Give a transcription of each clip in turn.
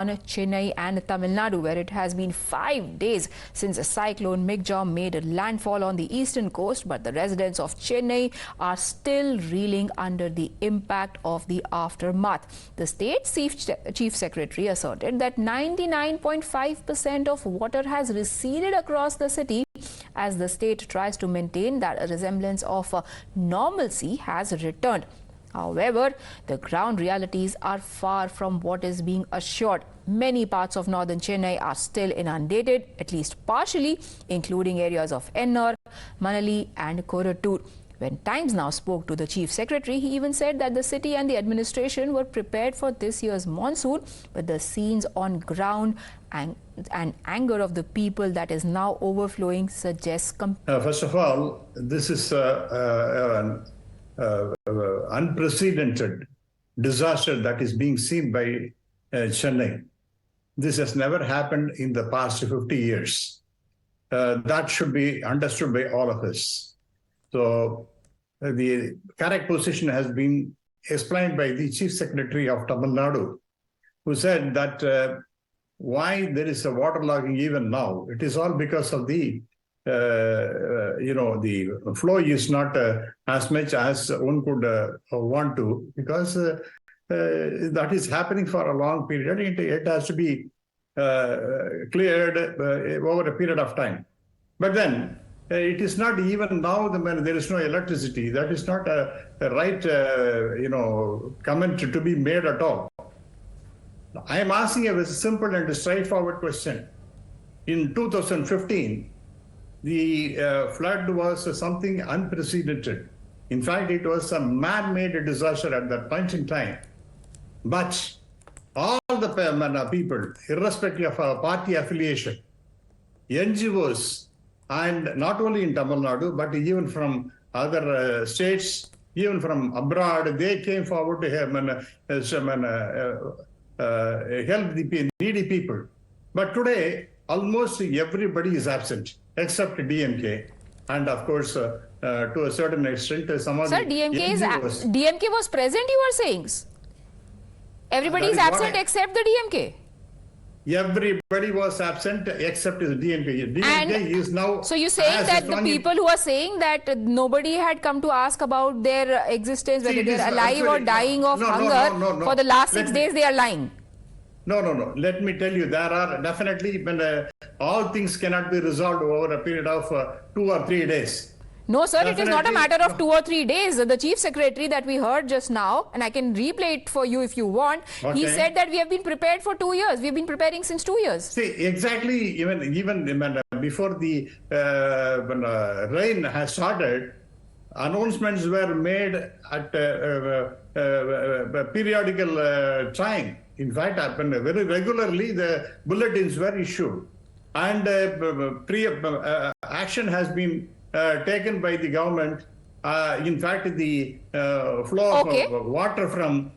Chennai and Tamil Nadu, where it has been 5 days since Cyclone Michaung made landfall on the eastern coast, but the residents of Chennai are still reeling under the impact of the aftermath. The state's chief secretary asserted that 99.5% of water has receded across the city as the state tries to maintain that a resemblance of normalcy has returned. However, the ground realities are far from what is being assured. Many parts of northern Chennai are still inundated, at least partially, including areas of Ennore, Manali and Korattur. When Times Now spoke to the Chief Secretary, he even said that the city and the administration were prepared for this year's monsoon, but the scenes on ground and anger of the people that is now overflowing suggests... First of all, this is unprecedented disaster that is being seen by Chennai. This has never happened in the past 50 years. That should be understood by all of us. So the correct position has been explained by the Chief Secretary of Tamil Nadu, who said that why there is a waterlogging even now. It is all because of the the flow is not as much as one could want to, because that is happening for a long period. It has to be cleared over a period of time. But then it is not even now when there is no electricity. That is not a right comment to be made at all. I am asking a very simple and straightforward question. In 2015, the flood was something unprecedented. In fact, it was a man-made disaster at that point in time. But all the people, irrespective of our party affiliation, NGOs, and not only in Tamil Nadu, but even from other states, even from abroad, they came forward to help the needy people. But today, almost everybody is absent, except DMK, and of course, to a certain extent, some of the DMK was present, you are saying? Everybody is absent except the DMK? Everybody was absent except the DMK. DMK is now... So you're saying that the people who are saying that nobody had come to ask about their existence, whether they're alive or dying of hunger, for the last 6 days they are lying? No. Let me tell you, there are definitely, all things cannot be resolved over a period of 2 or 3 days. No, sir, it is not a matter of 2 or 3 days. The Chief Secretary that we heard just now, and I can replay it for you if you want, he said that we have been prepared for 2 years. We've been preparing since 2 years. See, exactly, even before the rain has started, announcements were made at periodical time. In fact, very regularly the bulletins were issued, and action has been taken by the government. In fact, the flow of water from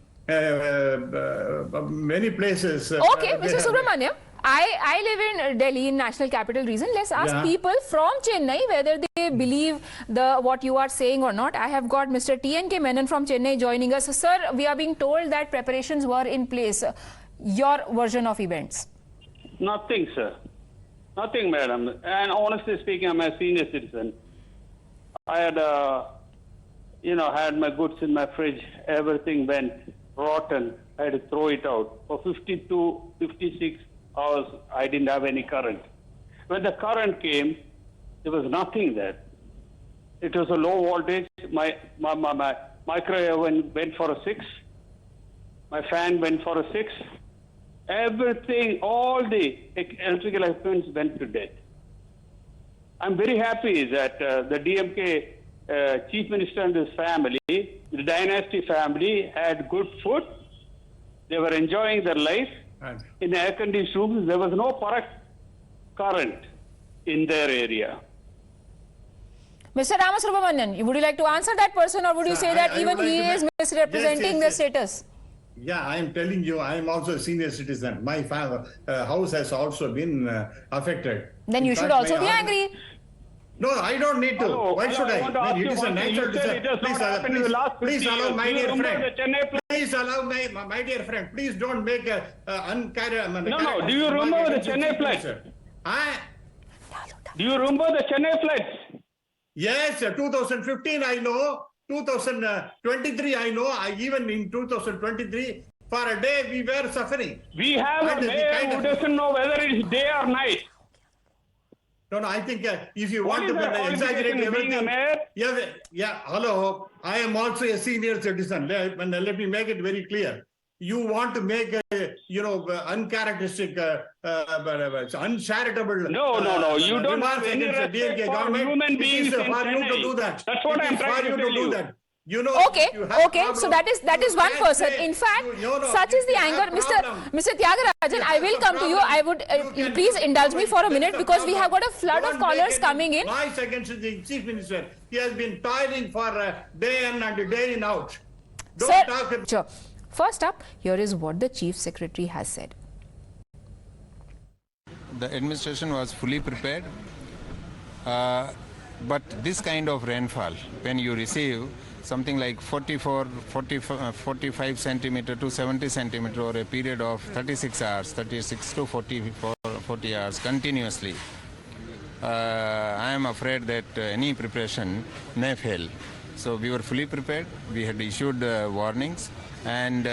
many places. Mr. Subramaniam, I live in Delhi, in National Capital Region. Let's ask people from Chennai whether they believe what you are saying or not. I have got Mr. TNK Menon from Chennai joining us. Sir, we are being told that preparations were in place. Your version of events? Nothing, sir. Nothing, madam. And honestly speaking, I'm a senior citizen. I had, had my goods in my fridge. Everything went rotten. I had to throw it out. For 52, 56 hours, I didn't have any current. When the current came, there was nothing there. It was a low voltage. My microwave went for a 6. My fan went for a 6. Everything, all the electrical equipment went to death. I'm very happy that the DMK Chief Minister and his family, the dynasty family, had good food. They were enjoying their life. In air-conditioned rooms, there was no current in their area. Mr. Ramasubramanian, would you like to answer that person, or would you say that even he is misrepresenting the status? Yeah, I am telling you, I am also a senior citizen. My house has also been affected. Then you should also be angry. No, I don't need to. Why should I? It is a natural disaster. Please allow my dear friend. please allow my dear friend, please don't make a No. Do you remember the Chennai floods? Do you remember the Chennai floods? Yes, 2015 I know, 2023 I know, even in 2023, for a day we were suffering. We have a mayor who doesn't know whether it's day or night. No, I think if you want to exaggerate everything, hello, I am also a senior citizen. Let me make it very clear. You want to make uncharacteristic, uncharitable. No. You don't have any respect for human beings in for you to do that. That's what I'm trying to tell you. Okay. So that is one person. In fact, such is the anger, Mr. Tyagarajan. I will come to you. I would please indulge me for a minute because we have got a flood of callers coming in. Noise against the chief minister. He has been toiling for day in and day in out. Don't talk. Sure. First up, here is what the Chief Secretary has said. The administration was fully prepared, but this kind of rainfall, when you receive something like 45 centimeter to 70 centimeter over a period of 36 hours, 36 to 40 hours continuously, I am afraid that any preparation may fail. So we were fully prepared. We had issued warnings. And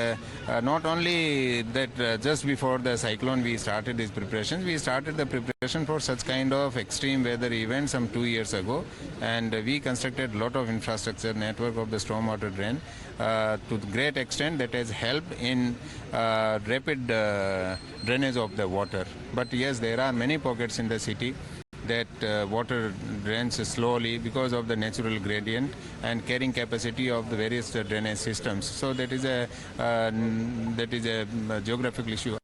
not only that, just before the cyclone we started these preparations. We started the preparation for such kind of extreme weather events some 2 years ago, and we constructed a lot of infrastructure network of the stormwater drain to great extent that has helped in rapid drainage of the water. But yes, there are many pockets in the city that water drains slowly because of the natural gradient and carrying capacity of the various drainage systems. So that is a geographical issue.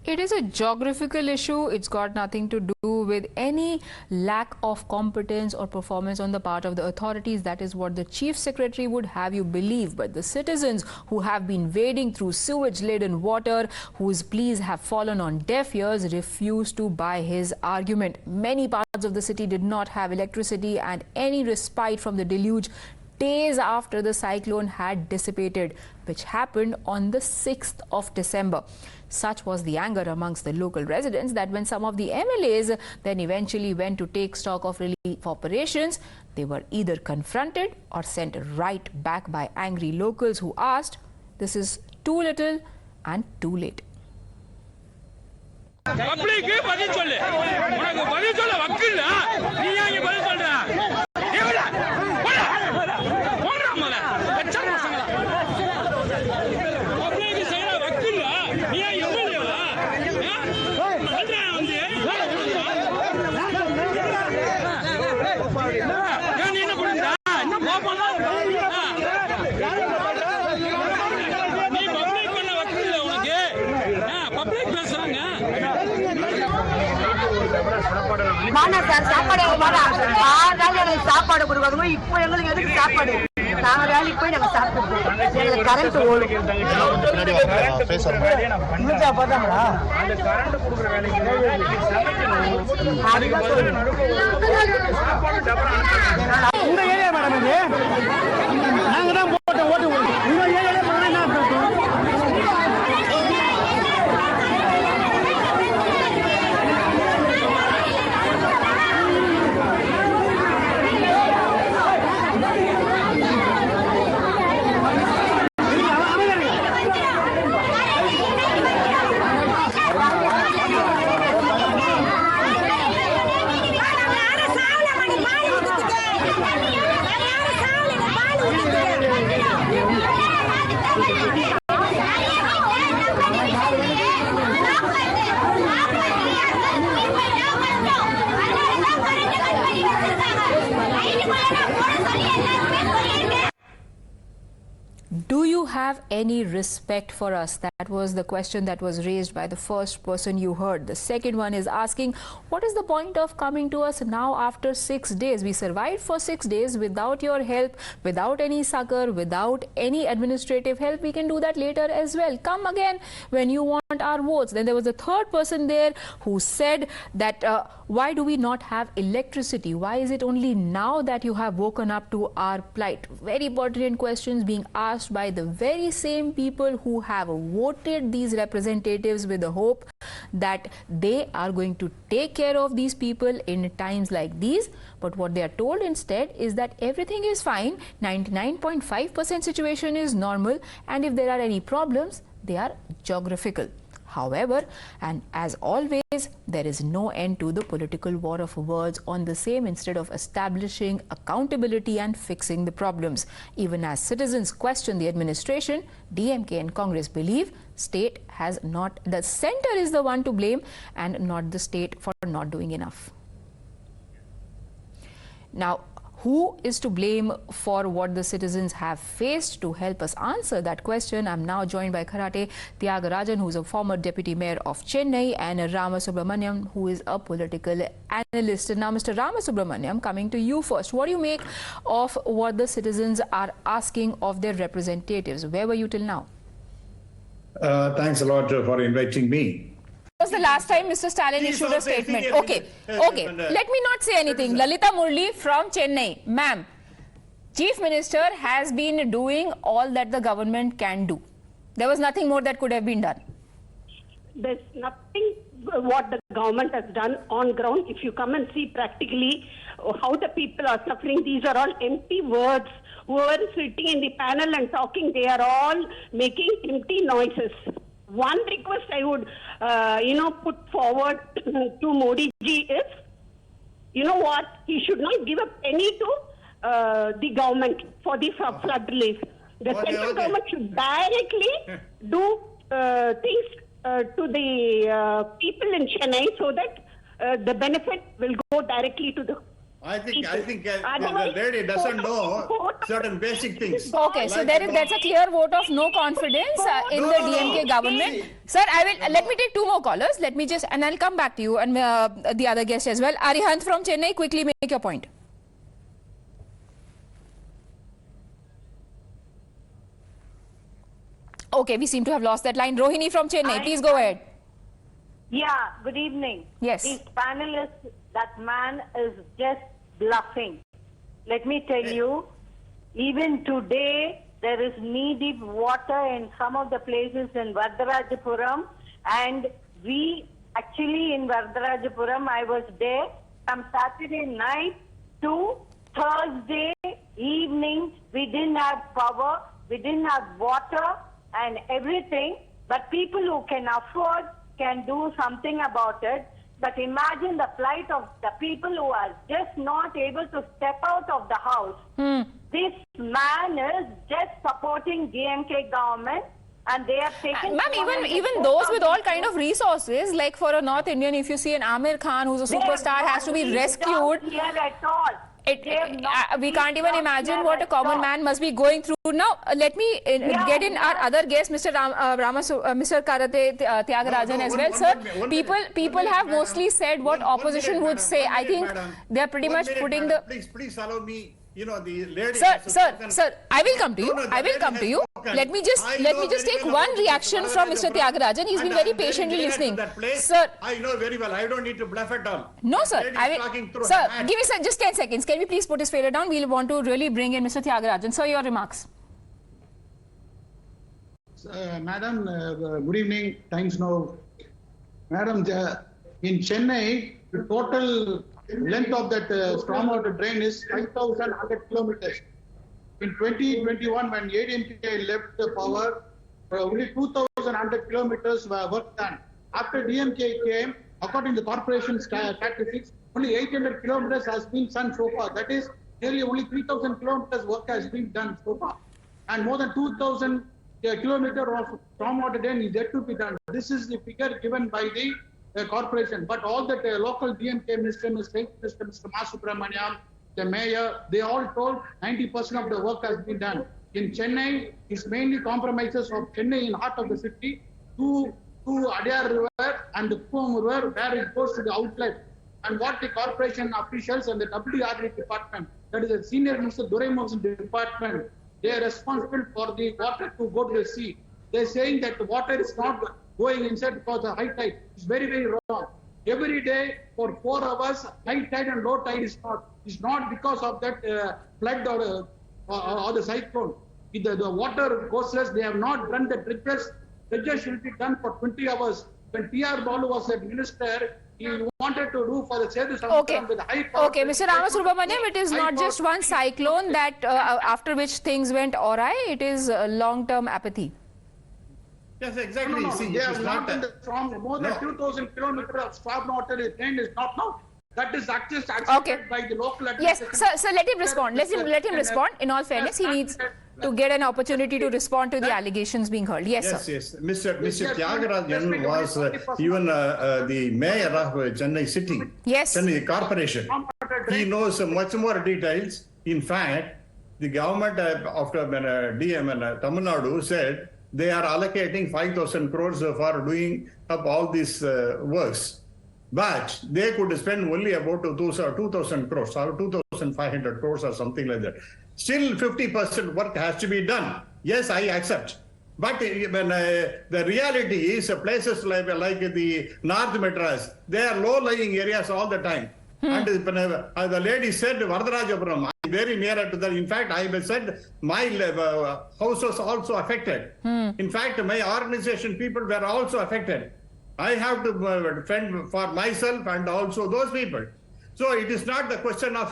It is a geographical issue. It's got nothing to do with any lack of competence or performance on the part of the authorities. That is what the Chief Secretary would have you believe. But the citizens who have been wading through sewage-laden water, whose pleas have fallen on deaf ears, refuse to buy his argument. Many parts of the city did not have electricity and any respite from the deluge days after the cyclone had dissipated, which happened on the 6th of December. Such was the anger amongst the local residents that when some of the MLAs then eventually went to take stock of relief operations, they were either confronted or sent right back by angry locals who asked, "This is too little and too late." சாப்பாடு கொடுக்காதவங்க இப்போ எங்களுக்கு எதுக்கு சாப்பாடு நாங்க வேலைக்கு போய் நாங்க சாப்பிட்டுருக்கோம் எங்களுக்கு கரண்ட் ஓடும் அந்த கரண்ட் கொடுக்குற வேலைக்கு உங்க ஏரியா மேடம் இது நாங்க தான் போட்ட ஓட்டு உங்க ஏரியால போனா என்ன Do you have any respect for us? That was the question that was raised by the first person you heard. The second one is asking, what is the point of coming to us now after 6 days? We survived for 6 days without your help, without any succor, without any administrative help. We can do that later as well. Come again when you want. our votes. Then there was a third person there who said that why do we not have electricity? Why is it only now that you have woken up to our plight? Very pertinent questions being asked by the very same people who have voted these representatives with the hope that they are going to take care of these people in times like these. But what they are told instead is that everything is fine, 99.5% situation is normal, and if there are any problems, they are geographical. However, and as always, there is no end to the political war of words on the same instead of establishing accountability and fixing the problems. Even as citizens question the administration, DMK and Congress believe the center is the one to blame and not the state for not doing enough. Now, who is to blame for what the citizens have faced? To help us answer that question, I'm now joined by Karate Tyagarajan, who is a former deputy mayor of Chennai, and Ramasubramaniam, who is a political analyst. Now, Mr. Ramasubramaniam, coming to you first, what do you make of what the citizens are asking of their representatives? Where were you till now? Thanks a lot for inviting me. Was the last time Mr. Stalin issued a statement? Okay. Let me not say anything. Lalita Murli from Chennai. Ma'am, Chief Minister has been doing all that the government can do. There was nothing more that could have been done. There's nothing what the government has done on ground. If you come and see practically how the people are suffering, these are all empty words. Whoever is sitting in the panel and talking, they are all making empty noises. One request I would, put forward to Modi ji is, you know what, he should not give a penny to the government for the flood relief. The central government should directly do things to the people in Chennai so that the benefit will go directly to the I think the lady doesn't know certain basic things. Okay, so that's a clear vote of no confidence in the DMK government. Sir, let me take two more callers. And I'll come back to you and the other guest as well. Arihant from Chennai, quickly make your point. Okay, we seem to have lost that line. Rohini from Chennai, please go ahead. Yeah, good evening. Yes. These panelists, that man is just bluffing. Let me tell you, even today, there is knee-deep water in some of the places in Varadarajapuram, and we actually in Varadarajapuram, I was there from Saturday night to Thursday evening. We didn't have power, we didn't have water and everything, but people who can afford can do something about it. But imagine the plight of the people who are just not able to step out of the house. This man is just supporting DMK government, and they have taken... Ma'am, even those with all kind of resources, like for a North Indian, if you see an Amir Khan who's a superstar has to be rescued... Here at all. We can't even imagine what a common man must be going through. Now, let me get in our other guest, Mr. Mr. Karate Tyagarajan as well. Sir, people have mostly said what opposition would say. I think they are pretty much putting the... Please allow me. You know, the lady... Sir, I will come to you. I will come to you. Let me just take one reaction from Mr. Tyagarajan. He's been very patiently listening. Sir, I know very well. I don't need to bluff at all. No, sir. Sir, give me just 10 seconds. Can we please put his failure down? We'll want to really bring in Mr. Tyagarajan. Sir, your remarks. Madam, good evening. Times now. Madam, in Chennai, the total length of that stormwater drain is 5,100 kilometers. In 2021, when ADMK left the power, only 2,100 kilometers were work done. After DMK came, according to the corporation statistics, only 800 kilometers has been done so far. That is, nearly only 3,000 kilometers work has been done so far. And more than 2,000 kilometers of stormwater drain is yet to be done. This is the figure given by the corporation, but all the local DMK minister, Mr. Masubramaniam, the mayor, they all told 90% of the work has been done. In Chennai, it's mainly compromises of Chennai in heart of the city to Adyar River and the Kum River where it goes to the outlet. And what the corporation officials and the WRD department, that is the senior minister Duraimu's department, they are responsible for the water to go to the sea. they're saying that the water is not going inside because of high tide. It's very, very wrong. Every day for 4 hours, high tide and low tide is not. It's not because of that flood or the cyclone. If the water goes less, they have not done the dredges. Dredges should be done for 20 hours. When T.R. Balu was a minister, he wanted to do for the Sedu Samuddram with high power. Okay, Mr. Ramasubramaniam, it is not just one cyclone that after which things went awry. It is long-term apathy. Yes, exactly. No, See, they it have is not not done the storm. More than 2,000 kilometers of storm water is drained is not now. That is accepted by the local Yes, administration. sir, let him respond. Let him respond. In all fairness, he needs to get an opportunity to respond to the allegations being heard. Yes, Yes, sir. yes. Mr. Tyagarajan was even the mayor of Chennai city, Yes. Chennai corporation. He knows much more details. In fact, the government after DM and Tamil Nadu said they are allocating 5,000 crores for doing up all these works. But they could spend only about 2,000 crores or 2,500 crores or something like that. Still 50% work has to be done. Yes, I accept. But when the reality is places like the North Madras, they are low-lying areas all the time. And the lady said, Vardarajapuram, I'm very near to that. In fact, I said my house was also affected. In fact, my organization people were also affected. I have to fend for myself and also those people. So it is not the question of,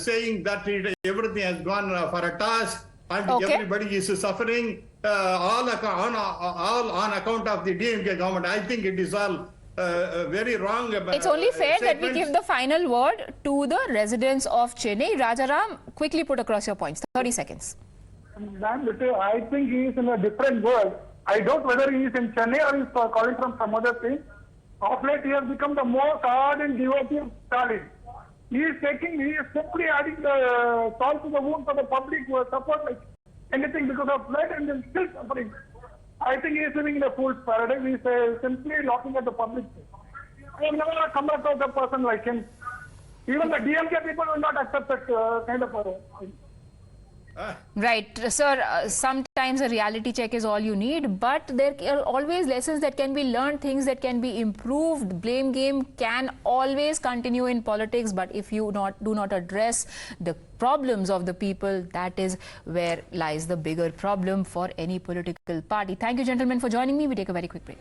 saying that everything has gone for a toss and everybody is suffering all on account of the DMK government. I think it is all very wrong. It's only fair that we give the final word to the residents of Chennai. Rajaram, quickly put across your points. 30 seconds. Ma'am, I think he is in a different world. I doubt whether he is in Chennai or he is calling from some other thing. Of late, he has become the most ardent devotee of Stalin. He is simply adding the salt to the wound for the public who support like anything because of flood and then still suffering. I think he is living in a fool's paradise. He is simply laughing at the public. I have never come across a person like him. Even the DMK people will not accept that kind of thing. Right, sir, sometimes a reality check is all you need, but there are always lessons that can be learned, things that can be improved. Blame game can always continue in politics, but if you do not address the problems of the people, that is where lies the bigger problem for any political party. Thank you, gentlemen, for joining me. We take a very quick break.